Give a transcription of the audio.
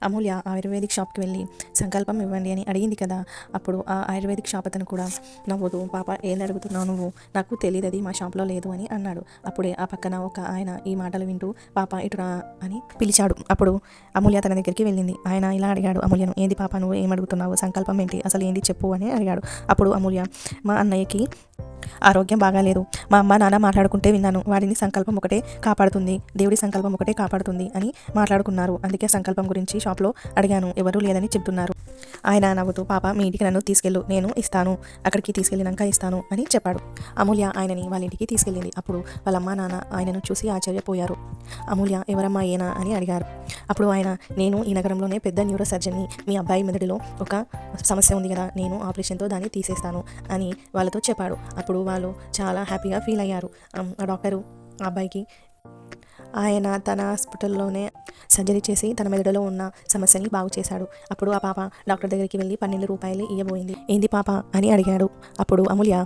అమూల్య ayurvedic షాప్కి వెళ్ళి సంకల్పం ఇవ్వండి అని అడిగింది కదా. అప్పుడు ఆ ఆయుర్వేదిక్ షాప్ అతను కూడా నవ్వుతూ, పాప ఏం అడుగుతున్నావు నువ్వు, నాకు తెలియదు, అది మా షాప్లో లేదు అని అన్నాడు. అప్పుడే ఆ పక్కన ఒక ఆయన ఈ మాటలు వింటూ పాప ఇటురా అని పిలిచాడు. అప్పుడు అమూల్య తన దగ్గరికి వెళ్ళింది. ఆయన ఇలా అడిగాడు అమూల్యను, ఏంది పాప నువ్వు ఏం అడుగుతున్నావు, సంకల్పం ఏంటి, అసలు ఏంటి చెప్పు అని అడిగాడు. అప్పుడు అమూల్య, మా అన్నయ్యకి ఆరోగ్యం బాగాలేదు, మా అమ్మ నాన్న మాట్లాడుకుంటే విన్నాను, వాడిని సంకల్పం ఒకటే కాపాడుతుంది, దేవుడి సంకల్పం ఒకటే కాపాడుతుంది అని మాట్లాడుకున్నారు, అందుకే సంకల్పం గురించి షాప్లో అడిగాను, ఎవరూ లేదని చెప్తున్నారు. ఆయన నవ్వుతూ, పాప మీ ఇంటికి నన్ను తీసుకెళ్ళు, నేను ఇస్తాను, అక్కడికి తీసుకెళ్ళినాక ఇస్తాను అని చెప్పాడు. అమూల్య ఆయనని వాళ్ళ ఇంటికి తీసుకెళ్ళింది. అప్పుడు వాళ్ళ అమ్మ నాన్న ఆయనను చూసి ఆశ్చర్యపోయారు. అమూల్య ఎవరమ్మా ఏనా అని అడిగారు. అప్పుడు ఆయన, నేను ఈ నగరంలోనే పెద్ద న్యూరో సర్జన్ని, మీ అబ్బాయి మెదడులో ఒక సమస్య ఉంది కదా, నేను ఆపరేషన్తో దాన్ని తీసేస్తాను అని వాళ్ళతో చెప్పాడు. అప్పుడు వాళ్ళు చాలా హ్యాపీగా ఫీల్ అయ్యారు. ఆ డాక్టరు ఆ అబ్బాయికి ఆయన తన హాస్పిటల్లోనే సర్జరీ చేసి తన మెదడులో ఉన్న సమస్యని బాగు చేశాడు. అప్పుడు ఆ పాప డాక్టర్ దగ్గరికి వెళ్ళి 12 రూపాయలు ఇవ్వబోయింది. ఏంది పాప అని అడిగాడు. అప్పుడు అమూల్య,